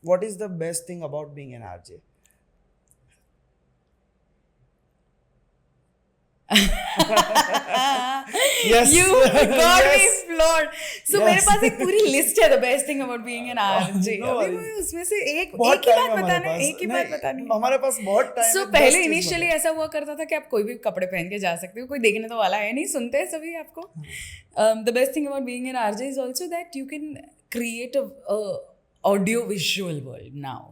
what is the best thing about being an RJ? Yes. You got me Yes. floored. So Yes. मेरे पास एक पूरी list है the best thing about being an RJ. No अभी worries. मुझे उसमें से एक बहुत ही time बात है हमारे बताना है, पास। एक ही नहीं, बात बतानी है. हमारे पास बहुत टाइम So है, पहले 10 चीज़ इनिशियली बताओ। ऐसा हुआ करता था कि आप कोई भी कपड़े पहन के जा सकते हो, कोई देखने तो वाला है नहीं, सुनते हैं सभी आपको. The best thing about being an RJ is also that you can create a audio visual world now.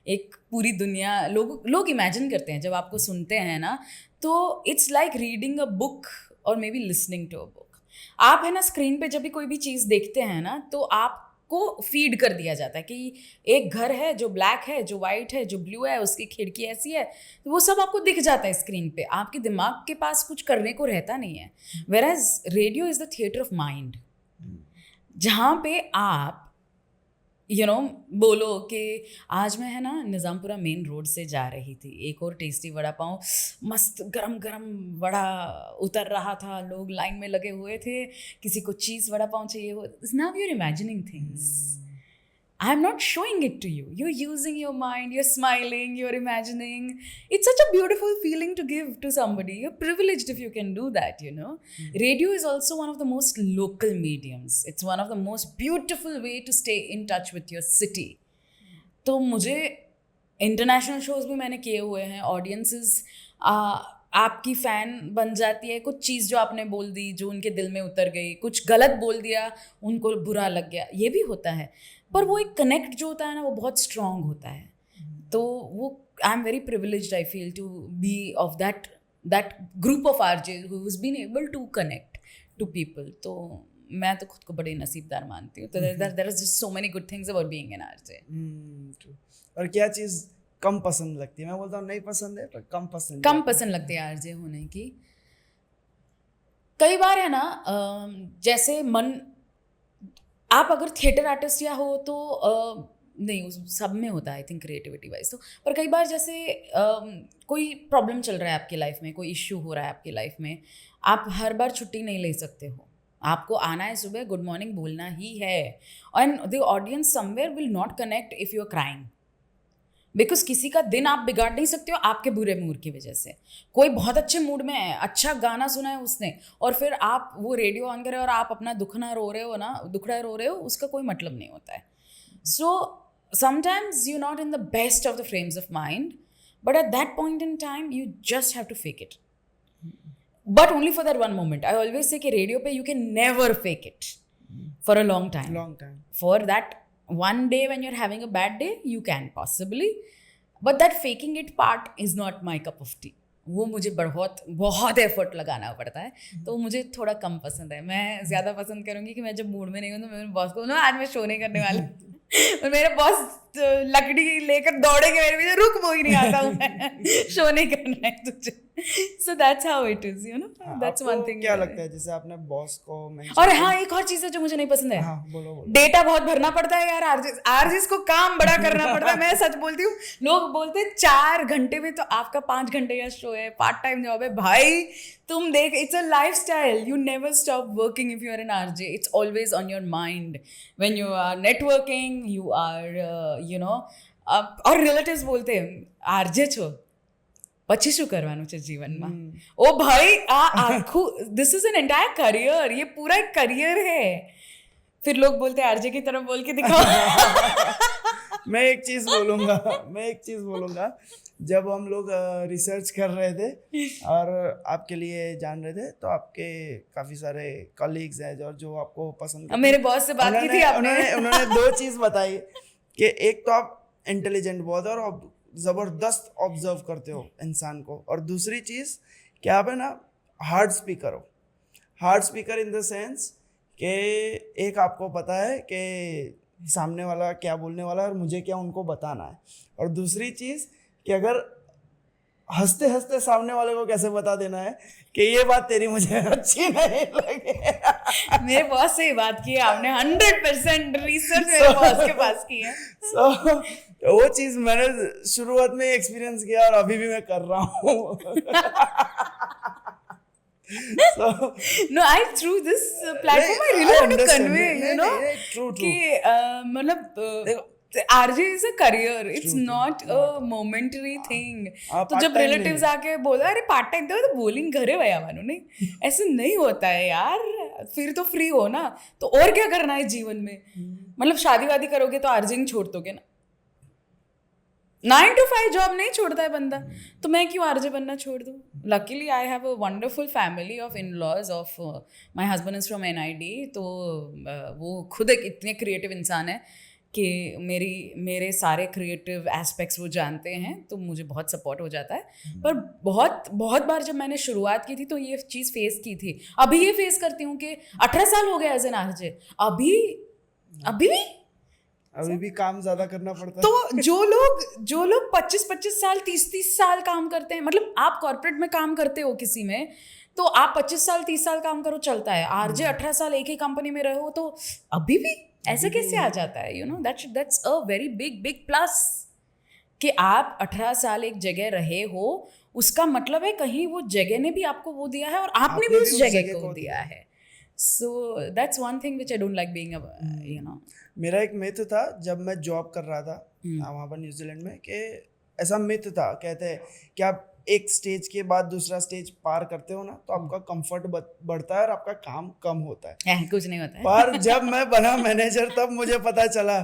एक पूरी दुनिया लोग इमेजिन करते हैं जब आपको सुनते हैं ना, तो it's like reading a book और maybe listening to a book. आप है ना स्क्रीन पे जब भी कोई भी चीज़ देखते हैं ना, तो आपको फीड कर दिया जाता है कि एक घर है जो ब्लैक है, जो वाइट है, जो ब्लू है, उसकी खिड़की ऐसी है, तो वो सब आपको दिख जाता है स्क्रीन पे. आपके दिमाग के पास कुछ करने को रहता नहीं है. Whereas radio is the theatre of mind, जहाँ पे आप बोलो कि आज मैं है ना निज़ामपुरा मेन रोड से जा रही थी, एक और टेस्टी वड़ा पाव, मस्त गरम गरम वड़ा उतर रहा था, लोग लाइन में लगे हुए थे, किसी को चीज़ वड़ा पाव चाहिए हो. Now you are imagining things. I'm not showing it to you. You're using your mind, you're smiling, you're imagining. It's such a beautiful feeling to give to somebody. You're privileged if you can do that, Radio is also one of the most local mediums. It's one of the most beautiful way to stay in touch with your city. तो मुझे international shows भी मैंने किए हुए हैं. Audiences आपकी fan बन जाती है. कुछ चीज़ जो आपने बोल दी जो उनके दिल में उतर गई, कुछ गलत बोल दिया उनको बुरा लग गया, ये भी होता है. पर वो एक कनेक्ट जो होता है ना, वो बहुत स्ट्रॉन्ग होता है. तो वो I am very privileged, I feel, to be of that group of RJ who has been able to connect to people. तो मैं तो खुद को बड़ी नसीबदार मानती हूँ. तो there is just so many good things about being an RJ. और क्या चीज़ कम पसंद लगती है? मैं बोलता हूँ नहीं पसंद है, पर कम पसंद लगती है RJ होने की. कई बार है ना, जैसे आप अगर थिएटर आर्टिस्ट या हो तो नहीं, उस सब में होता है आई थिंक क्रिएटिविटी वाइज. तो पर कई बार जैसे कोई प्रॉब्लम चल रहा है आपकी लाइफ में, कोई इश्यू हो रहा है आपकी लाइफ में, आप हर बार छुट्टी नहीं ले सकते हो. आपको आना है सुबह, गुड मॉर्निंग बोलना ही है. And the audience somewhere will not connect if you are crying, because किसी का दिन आप बिगाड़ नहीं सकते हो आपके बुरे मूड की वजह से. कोई बहुत अच्छे मूड में है, अच्छा गाना सुना है उसने, और फिर आप वो रेडियो ऑन करें और आप अपना दुखड़ा रो रहे हो, उसका कोई मतलब नहीं होता है. So sometimes you not in the best of the frames of mind, but at that point in time you just have to fake it, but only for that one moment. I always say कि radio पे you can never fake it for a long time. For that one day when you're having a bad day you can possibly, but that faking it part is not my cup of tea. वो मुझे बहुत effort लगाना पड़ता है, तो मुझे थोड़ा कम पसंद है. मैं ज़्यादा पसंद करूँगी कि मैं जब मूड में नहीं हूँ तो मैं मेरे बॉस को बोलूँ आज मैं शो नहीं करने वाला, और मेरे बॉस लकड़ी लेकर दौड़ेंगे मेरे पीछे, रुक वो ही नहीं आता हूँ मैं, शो नहीं करना है तुझे. So that's how it is, that's one thing. क्या लगता है जैसे आपने बॉस को mention और हाँ, एक और चीज़ है जो मुझे नहीं पसंद है. हाँ, बोलो. डेटा बहुत भरना पड़ता है यार. RJs को काम बड़ा करना पड़ता है. मैं सच बोलती हूँ, लोग बोलते हैं 4 घंटे में तो आपका 5 घंटे का शो है, पार्ट टाइम जॉब है. भाई तुम देख, it's a lifestyle. You never stop working if you are an RJ. It's always on your mind when you are networking, you are और रिलेटिव्स बोलते हैं RJ છો પછી શું કરવાનું છે જીવનમાં? ओ भाई आखू this is an entire career, ये पूरा एक करियर है. फिर लोग बोलते हैं RJ की तरफ बोल के दिखाओ. मैं एक चीज़ बोलूँगा. जब हम लोग रिसर्च कर रहे थे और आपके लिए जान रहे थे, तो आपके काफ़ी सारे कलीग्स हैं जो आपको पसंद करते हैं. मेरे बॉस से बात की थी आपने. उन्होंने 2 चीज़ बताई कि एक तो आप इंटेलिजेंट बहुत है और ज़बरदस्त ऑब्जर्व करते हो इंसान को, और दूसरी चीज़ कि आप है ना hard speaker in the sense कि एक आपको पता है कि सामने वाला क्या बोलने वाला है और मुझे क्या उनको बताना है, और दूसरी चीज़ कि अगर हंसते हंसते सामने वाले को कैसे बता देना है कि ये बात तेरी मुझे अच्छी नहीं लगे. मेरे बॉस से ही बात की है आपने. 100% रिसर्च मेरे बॉस के पास की है. वो चीज़ मैंने शुरुआत में एक्सपीरियंस किया और अभी भी मैं कर रहा हूँ. No, through this platform I really want to convey, true. कि मतलब RJ is a career, it's True, not true. A momentary thing. हाँ, तो part जब time रिलेटिव्स नहीं. आके बोला अरे पार्ट टाइम तो बोलिंग घरे भैया मानो, नहीं ऐसे नहीं होता है यार. फिर तो फ्री हो ना, तो और क्या करना है जीवन में. मतलब शादी वादी करोगे तो आरजिंग छोड़ दोगे ना. 9 to 5 जॉब नहीं छोड़ता है बंदा, तो मैं क्यों आरजे बनना छोड़ दूँ. Luckily I have a wonderful family of in laws of my husband is from NID. तो वो खुद एक इतने क्रिएटिव इंसान है कि मेरे सारे क्रिएटिव एस्पेक्ट्स वो जानते हैं, तो मुझे बहुत सपोर्ट हो जाता है. पर बहुत बहुत बार जब मैंने शुरुआत की थी तो ये चीज़ फेस की थी. अभी ये फेस करती हूँ कि 18 साल हो गया एज एन आरजे, अभी भी अभी भी काम ज्यादा करना पड़ता है. तो जो लोग 25 साल 30 साल काम करते हैं, मतलब आप कॉर्पोरेट में काम करते हो किसी में, तो आप 25 साल 30 साल काम करो चलता है. आरजे 18 साल एक ही कंपनी में रहे हो तो अभी भी ऐसे कैसे आ जाता है. You know that's a very big plus कि आप 18 साल एक जगह रहे हो. उसका मतलब है कहीं वो जगह ने भी आपको वो दिया है और आपने भी उस जगह को दिया है. So that's one thing which I don't like being you know. मेरा एक मिथ था जब मैं जॉब कर रहा था वहाँ पर न्यूजीलैंड में, कि ऐसा मिथ था, कहते हैं कि आप एक स्टेज के बाद दूसरा स्टेज पार करते हो ना तो आपका कंफर्ट बढ़ता है और आपका काम कम होता है. कुछ नहीं होता है. पर जब मैं बना मैनेजर तब मुझे पता चला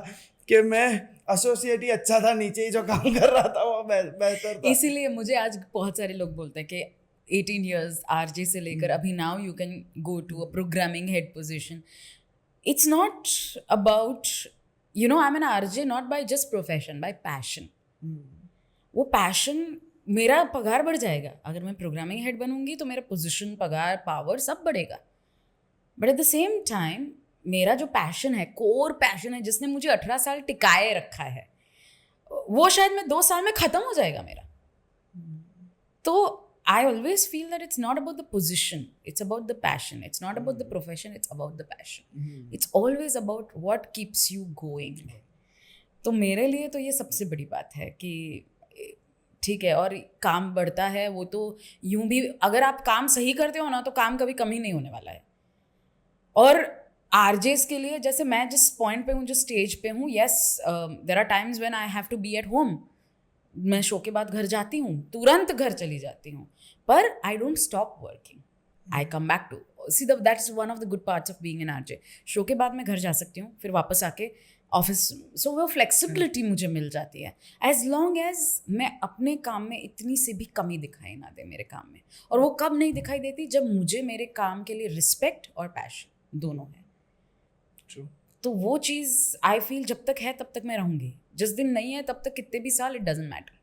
कि मैं एसोसिएट ही अच्छा था, नीचे ही जो काम कर रहा था वो बेहतर था. इसीलिए मुझे आज बहुत सारे लोग बोलते हैं कि 18 years आरजे से लेकर अभी now you can go to a programming head position. It's not about, you know, I'm an RJ not by just profession, by passion. वो पैशन, मेरा पगार बढ़ जाएगा अगर मैं प्रोग्रामिंग हेड बनूंगी, तो मेरा पोजीशन, पगार, पावर सब बढ़ेगा. But at the same time मेरा जो पैशन है, कोर पैशन है, जिसने मुझे 18 साल टिकाए रखा है, वो शायद मैं 2 साल में ख़त्म हो जाएगा मेरा. तो I always feel that it's not about the position, it's about the passion. It's not about the profession, it's about the passion. It's always about what keeps you going. तो मेरे लिए तो ये सबसे बड़ी बात है कि ठीक है, और काम बढ़ता है वो तो यूं भी, अगर आप काम सही करते हो ना तो काम कभी कमी नहीं होने वाला है. और आरजेस के लिए, जैसे मैं जिस पॉइंट पे हूँ, जो स्टेज पे हूँ, yes there are times when I have to be at home. मैं शो के बाद घर जाती हूँ, तुरंत घर चली जाती हूँ, पर I don't stop working. I come back to see that's one of the good parts of being an RJ. Show के बाद मैं घर जा सकती हूँ, फिर वापस आके ऑफिस. सो वो फ्लेक्सिबिलिटी मुझे मिल जाती है, एज लॉन्ग एज मैं अपने काम में इतनी सी भी कमी दिखाई ना दे मेरे काम में. और वो कब नहीं दिखाई देती, जब मुझे मेरे काम के लिए रिस्पेक्ट और पैशन दोनों है. True. तो वो चीज़ आई फील जब तक है तब तक मैं रहूँगी. जिस दिन नहीं है तब तक कितने भी साल, इट डजंट मैटर.